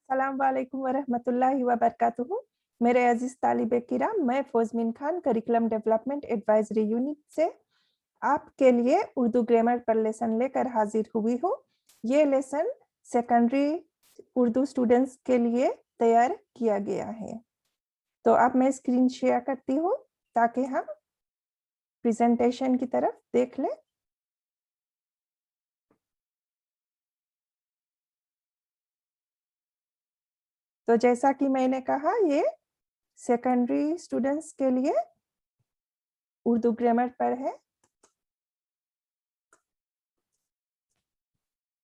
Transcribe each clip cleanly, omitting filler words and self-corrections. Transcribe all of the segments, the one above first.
अस्सलाम वालेकुम वरहमतुल्लाहि वबरकातुहू। मेरे अजीज तालिबे किराम, मैं फौजमिन Khan curriculum development advisory unit से आपके लिए उर्दू ग्रामर पर लेसन लेकर हाजिर हुई हूँ। ये लेसन सेकेंडरी उर्दू स्टूडेंट्स के लिए तैयार किया गया है। तो अब मैं स्क्रीन शेयर करती हूँ ताकि हम प्रेजेंटेशन की तरफ देख लें। तो जैसा कि मैंने कहा, ये सेकेंडरी स्टूडेंट्स के लिए उर्दू ग्रामर पर है।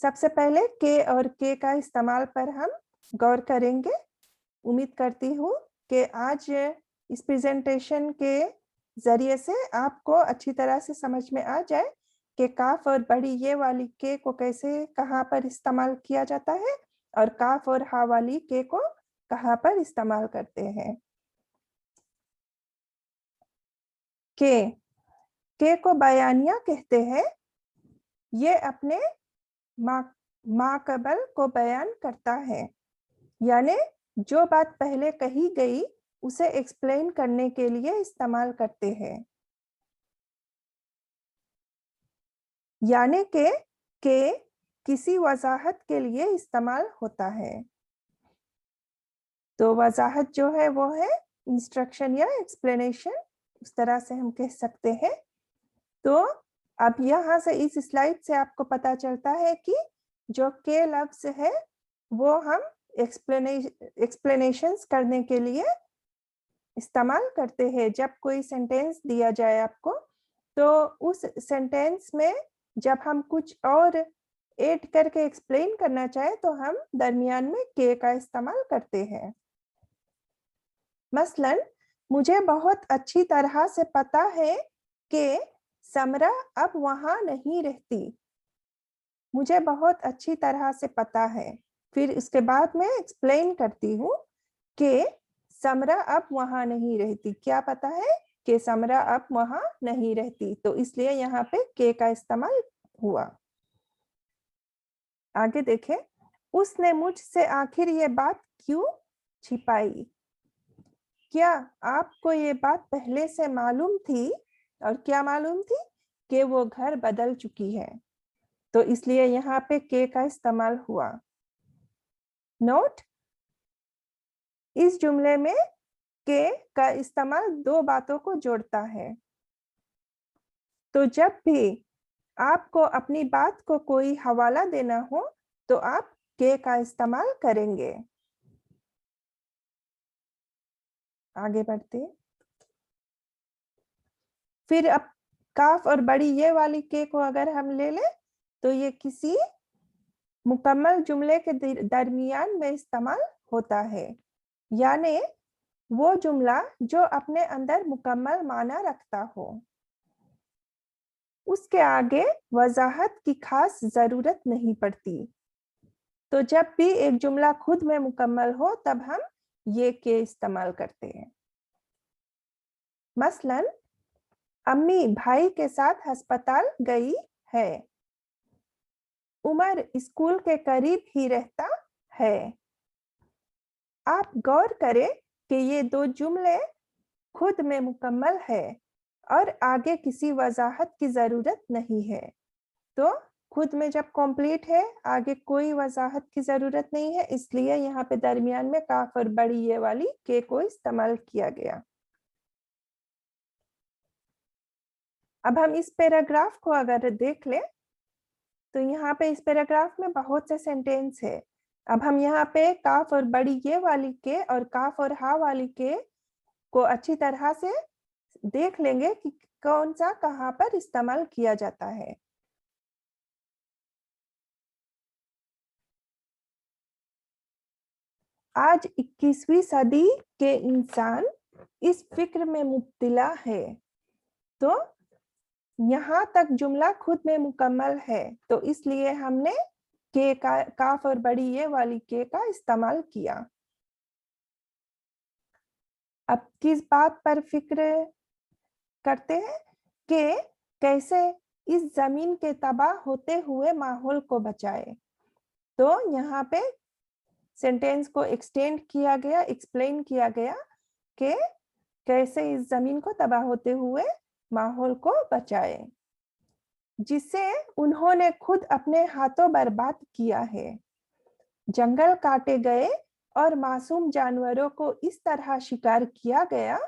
सबसे पहले के और के का इस्तेमाल पर हम गौर करेंगे। उम्मीद करती हूँ कि आज इस प्रेजेंटेशन के जरिए से आपको अच्छी तरह से समझ में आ जाए कि काफ और बड़ी ये वाली के को कैसे कहाँ पर इस्तेमाल किया जाता है और काफ और हा वाली के को कहाँ पर इस्तेमाल करते हैं। के को बयानिया कहते हैं। ये अपने माकबल को बयान करता है, यानी जो बात पहले कही गई उसे एक्सप्लेन करने के लिए इस्तेमाल करते हैं। यानी के किसी वजाहत के लिए इस्तेमाल होता है। तो वजाहत जो है वो है इंस्ट्रक्शन या एक्सप्लेनेशन, उस तरह से हम कह सकते हैं। तो अब यहाँ से इस स्लाइड से आपको पता चलता है कि जो के लफ्ज है वो हम एक्सप्लेनेशंस करने के लिए इस्तेमाल करते हैं। जब कोई सेंटेंस दिया जाए आपको, तो उस सेंटेंस में जब हम कुछ और ऐड करके एक्सप्लेन करना चाहे तो हम दरमियान में के का इस्तेमाल करते हैं। मसलन, मुझे बहुत अच्छी तरह से पता है कि समरा अब वहां नहीं रहती। मुझे बहुत अच्छी तरह से पता है। फिर इसके बाद में एक्सप्लेन करती हूँ कि समरा अब वहां नहीं रहती। क्या पता है कि समरा अब वहां नहीं रहती, तो इसलिए यहाँ पे के का इस्तेमाल हुआ। आगे देखें। उसने मुझसे आखिर ये बात क्यों छिपाई? क्या आपको ये बात पहले से मालूम थी? और क्या मालूम थी? कि वो घर बदल चुकी है, तो इसलिए यहाँ पे के का इस्तेमाल हुआ। नोट, इस जुमले में के का इस्तेमाल दो बातों को जोड़ता है। तो जब भी आपको अपनी बात को कोई हवाला देना हो तो आप के का इस्तेमाल करेंगे। आगे बढ़ते हैं। फिर अब काफ और बड़ी ये वाली के को अगर हम ले लें तो ये किसी मुकम्मल जुमले के दरमियान में इस्तेमाल होता है, यानी वो जुमला जो अपने अंदर मुकम्मल माना रखता हो। उसके आगे वजाहत की खास जरूरत नहीं पड़ती। तो जब भी एक जुमला खुद में मुकम्मल हो तब हम ये के इस्तेमाल करते हैं। मसलन, अम्मी भाई के साथ अस्पताल गई है। उमर स्कूल के करीब ही रहता है। आप गौर करें कि ये दो जुमले खुद में मुकम्मल है और आगे किसी वजाहत की जरूरत नहीं है। तो खुद में जब कंप्लीट है, आगे कोई वजाहत की जरूरत नहीं है, इसलिए यहाँ पे दरमियान में काफ और बड़ी ये वाली के को इस्तेमाल किया गया। अब हम इस पैराग्राफ को अगर देख लें तो यहाँ पे इस पैराग्राफ में बहुत से सेंटेंस है। अब हम यहाँ पे काफ और बड़ी ये वाली के और काफ और हा वाली के को अच्छी तरह से देख लेंगे कि कौन सा कहाँ पर इस्तेमाल किया जाता है। आज 21वीं सदी के इंसान इस फिक्र में मुब्तला है। तो यहाँ तक जुमला खुद में मुकम्मल है, तो इसलिए हमने के का काफ और बड़ी ये वाली के का इस्तेमाल किया। अब किस बात पर फिक्र करते हैं कि कैसे इस जमीन के तबाह होते हुए माहौल को बचाए। तो यहाँ पे सेंटेंस को एक्सटेंड किया गया, एक्सप्लेन किया गया कि कैसे इस जमीन को तबाह होते हुए माहौल को बचाए, जिसे उन्होंने खुद अपने हाथों बर्बाद किया है। जंगल काटे गए और मासूम जानवरों को इस तरह शिकार किया गया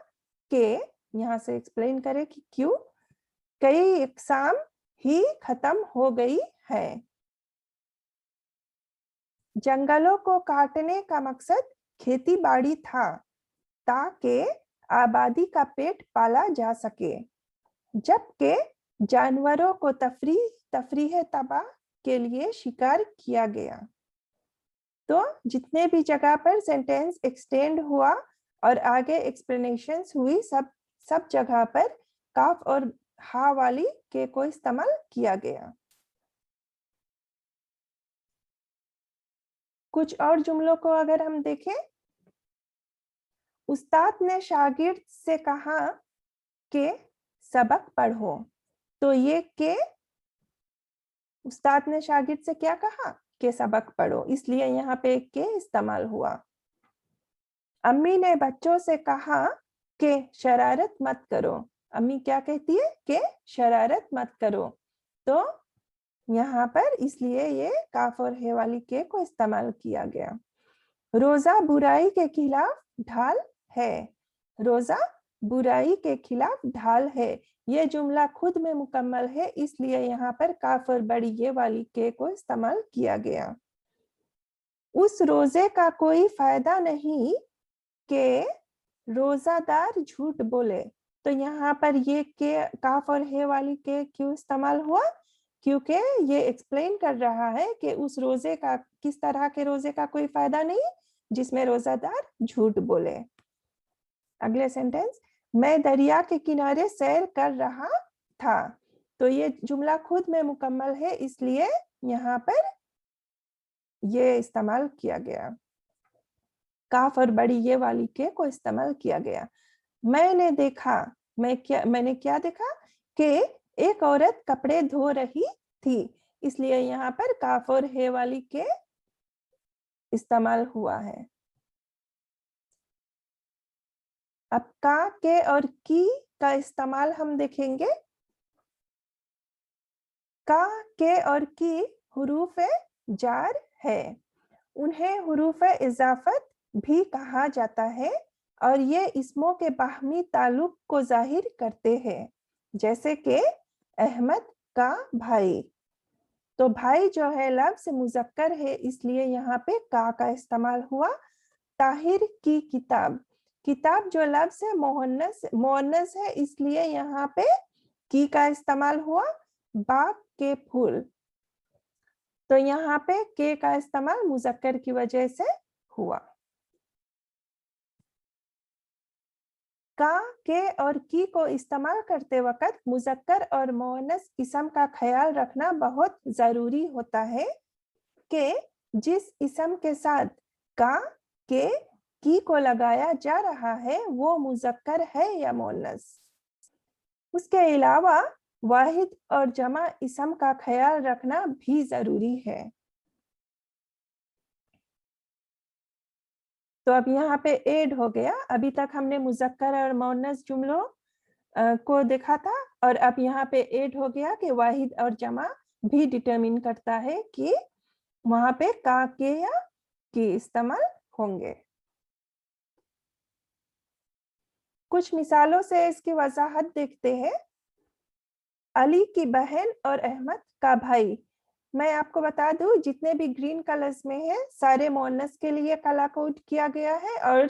कि यहाँ से एक्सप्लेन करें कि क्यों कई इकसाम ही खत्म हो गई है। जंगलों को काटने का मकसद खेती बाड़ी था ताकि आबादी का पेट पाला जा सके, जबकि जानवरों को तफरीह तबाह के लिए शिकार किया गया। तो जितने भी जगह पर सेंटेंस एक्सटेंड हुआ और आगे एक्सप्लेनेशंस हुई, सब जगह पर काफ और हा वाली के को इस्तेमाल किया गया। कुछ और जुमलों को अगर हम देखें, उस्ताद ने शागिर्द से कहा कि सबक पढ़ो। तो ये के उस्ताद ने शागिर्द से क्या कहा कि सबक पढ़ो, इसलिए यहाँ पे के इस्तेमाल हुआ। अम्मी ने बच्चों से कहा कि शरारत मत करो। अम्मी क्या कहती है कि शरारत मत करो। तो यहाँ पर इसलिए ये काफ और हे वाली के को इस्तेमाल किया गया। रोजा बुराई के खिलाफ ढाल है। रोजा बुराई के खिलाफ ढाल है। ये जुमला खुद में मुकम्मल है, इसलिए यहाँ पर काफ और बड़ी ये वाली के को इस्तेमाल किया गया। उस रोजे का कोई फायदा नहीं कि रोजादार झूठ बोले। तो यहाँ पर ये के काफ और हे वाली के क्यों इस्तेमाल हुआ? क्योंकि ये एक्सप्लेन कर रहा है कि उस रोजे का, किस तरह के रोजे का कोई फायदा नहीं जिसमें रोजादार झूठ बोले। अगले सेंटेंस, मैं दरिया के किनारे सैर कर रहा था। तो ये जुमला खुद में मुकम्मल है, इसलिए यहाँ पर ये इस्तेमाल किया गया। काफ और बड़ी ये वाली के को इस्तेमाल किया गया। मैंने देखा, मैंने क्या देखा कि एक औरत कपड़े धो रही थी, इसलिए यहाँ पर काफ और हे वाली के इस्तेमाल हुआ है। अब का, के और की का इस्तेमाल हम देखेंगे। का, के और की हुरूफ जार है। उन्हें हुरूफ इजाफत भी कहा जाता है और ये इस्मों के बाहमी ताल्लुक को जाहिर करते हैं, जैसे कि अहमद का भाई। तो भाई जो है लफ्ज़ मुज़क्कर है, इसलिए यहाँ पे का इस्तेमाल हुआ। ताहिर की किताब, किताब जो लफ्ज़ है मोहन्नस है, इसलिए यहाँ पे की का इस्तेमाल हुआ। बाग के फूल, तो यहाँ पे के का इस्तेमाल मुज़क्कर की वजह से हुआ। का, के और की को इस्तेमाल करते वक्त मुज़क्कर और मुअन्नस इस्म का ख्याल रखना बहुत जरूरी होता है कि जिस इस्म के साथ का, के, की को लगाया जा रहा है वो मुज़क्कर है या मुअन्नस। उसके अलावा वाहिद और जमा इस्म का ख्याल रखना भी जरूरी है। तो अब यहाँ पे ऐड हो गया। अभी तक हमने मुज़क्कर और मुअन्नस जुमलों को देखा था, और अब यहाँ पे ऐड हो गया कि वाहिद और जमा भी डिटरमिन करता है कि वहां पे का, के या की इस्तेमाल होंगे। कुछ मिसालों से इसकी वजाहत देखते हैं। अली की बहन और अहमद का भाई। मैं आपको बता दूं, जितने भी ग्रीन कलर्स में है सारे मुअन्नस के लिए कलर कोड किया गया है, और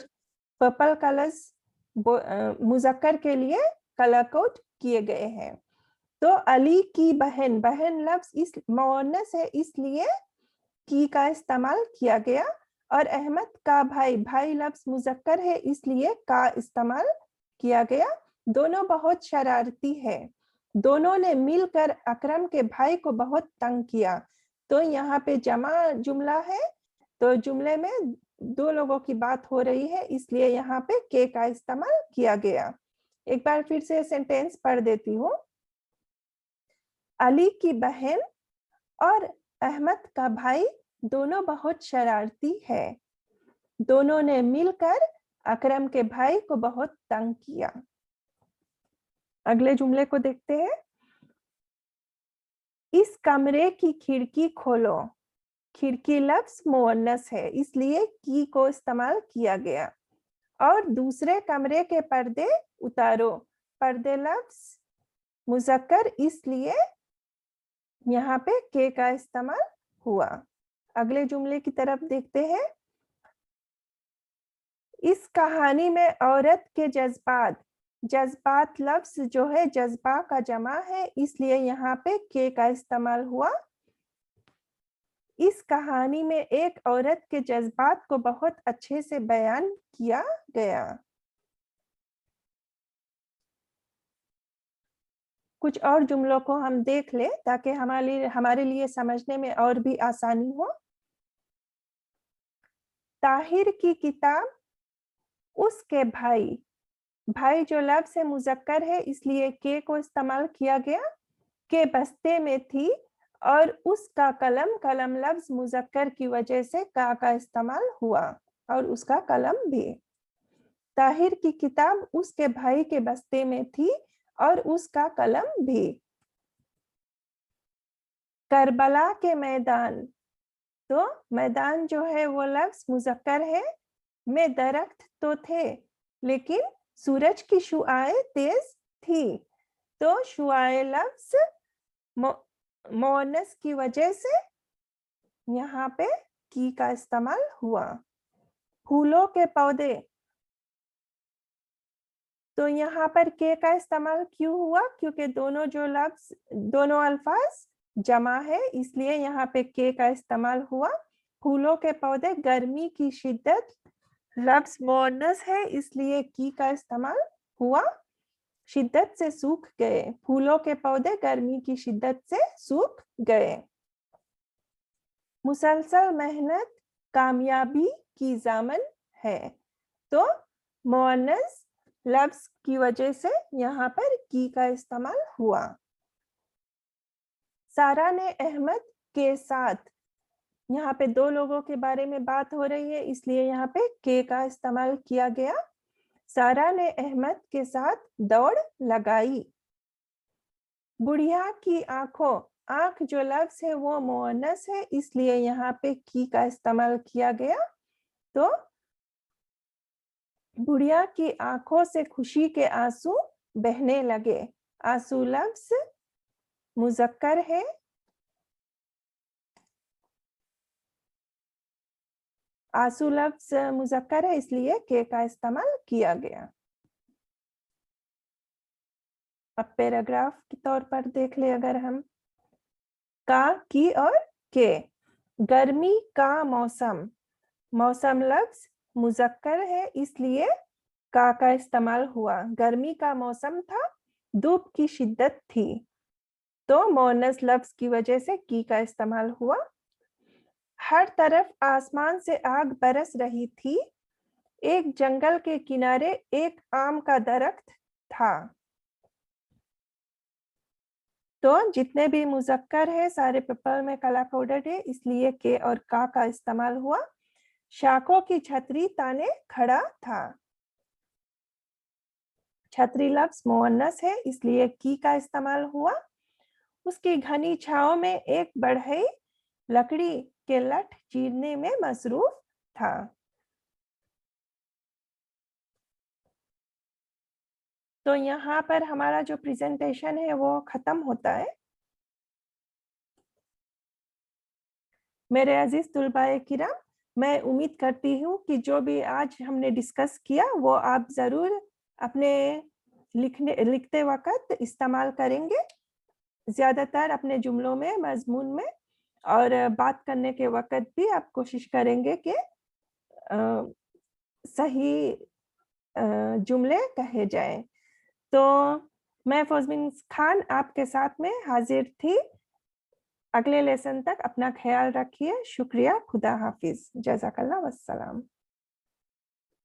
पर्पल कलर्स मुज़क्कर के लिए कलर कोड किए गए हैं। तो अली की बहन, बहन लफ्ज़ इस मुअन्नस है, इसलिए की का इस्तेमाल किया गया। और अहमद का भाई, भाई लफ्ज़ मुज़क्कर है, इसलिए का इस्तेमाल किया गया। दोनों बहुत शरारती है। दोनों ने मिलकर अकरम के भाई को बहुत तंग किया। तो यहाँ पे जमा जुमला है, तो जुमले में दो लोगों की बात हो रही है, इसलिए यहाँ पे के का इस्तेमाल किया गया। एक बार फिर से सेंटेंस पढ़ देती हूँ। अली की बहन और अहमद का भाई दोनों बहुत शरारती है। दोनों ने मिलकर अकरम के भाई को बहुत तंग किया। अगले जुमले को देखते हैं। इस कमरे की खिड़की खोलो। खिड़की लफ्ज मुअन्नस है, इसलिए की को इस्तेमाल किया गया। और दूसरे कमरे के पर्दे उतारो। पर्दे लफ्ज मुज़क्कर, इसलिए यहाँ पे के का इस्तेमाल हुआ। अगले जुमले की तरफ देखते हैं। इस कहानी में औरत के जज्बात, जज्बात लफ्ज जो है जज्बा का जमा है, इसलिए यहाँ पे के का इस्तेमाल हुआ। इस कहानी में एक औरत के जज्बात को बहुत अच्छे से बयान किया गया। कुछ और जुमलों को हम देख ले ताकि हमारे लिए समझने में और भी आसानी हो। ताहिर की किताब उसके भाई, भाई जो लफ्ज से मुजक्कर है, इसलिए के को इस्तेमाल किया गया। के बस्ते में थी और उसका कलम, कलम लफ्ज मुजक्कर की वजह से का इस्तेमाल हुआ और उसका कलम भी। ताहिर की किताब उसके भाई के बस्ते में थी और उसका कलम भी। करबला के मैदान, तो मैदान जो है वो लफ्ज मुजक्कर है। में दरख्त तो थे लेकिन सूरज की शुआएं तेज थी, तो शुआएं लफ्ज मुअन्नस की वजह से यहाँ पे की का इस्तेमाल हुआ। फूलों के पौधे, तो यहाँ पर के का इस्तेमाल क्यों हुआ? क्योंकि दोनों अल्फाज जमा है, इसलिए यहाँ पे के का इस्तेमाल हुआ। फूलों के पौधे, गर्मी की शिद्दत लफ्ज मुअन्नस है, इसलिए की का इस्तेमाल हुआ। शिद्दत से सूख गए, फूलों के पौधे गर्मी की शिद्दत से सूख गए। मुसलसल मेहनत कामयाबी की ज़ामन है, तो मुअन्नस लफ्ज की वजह से यहाँ पर की का इस्तेमाल हुआ। सारा ने अहमद के साथ, यहाँ पे दो लोगों के बारे में बात हो रही है, इसलिए यहाँ पे के का इस्तेमाल किया गया। सारा ने अहमद के साथ दौड़ लगाई। बुढ़िया की आंखों, आंख जो लफ्ज है वो मुअन्नस है, इसलिए यहाँ पे की का इस्तेमाल किया गया। तो बुढ़िया की आंखों से खुशी के आंसू बहने लगे। आंसू लफ्ज मुजक्कर है, आंसू लफ्ज मुजक्कर है, इसलिए के का इस्तेमाल किया गया। अब पैराग्राफ के तौर पर देख ले अगर हम, का, की और के। गर्मी का मौसम, मौसम लफ्ज मुजक्कर है, इसलिए का इस्तेमाल हुआ। गर्मी का मौसम था, धूप की शिद्दत थी, तो मुअन्नस लफ्ज की वजह से की का इस्तेमाल हुआ। हर तरफ आसमान से आग बरस रही थी। एक जंगल के किनारे एक आम का दरख्त था, तो जितने भी मुजक्कर है सारे पेपर में कला कोडेड है, इसलिए के और का इस्तेमाल हुआ। शाखों की छतरी ताने खड़ा था। छतरी लफ्ज मुअन्नस है, इसलिए की का इस्तेमाल हुआ। उसकी घनी छांव में एक बढ़ई लकड़ी के लठ चीरने में मसरूफ था। तो यहाँ पर हमारा जो प्रेजेंटेशन है वो खत्म होता है। मेरे अजीज तुलबाए किराम, मैं उम्मीद करती हूँ कि जो भी आज हमने डिस्कस किया वो आप जरूर अपने लिखते वक्त इस्तेमाल करेंगे, ज्यादातर अपने जुमलों में, मजमून में, और बात करने के वक्त भी आप कोशिश करेंगे कि सही जुमले कहे जाएं। तो मैं फौजबिन खान आपके साथ में हाजिर थी। अगले लेसन तक अपना ख्याल रखिए। शुक्रिया, खुदा हाफिज, जज़ाकल्लाह वस्सलाम।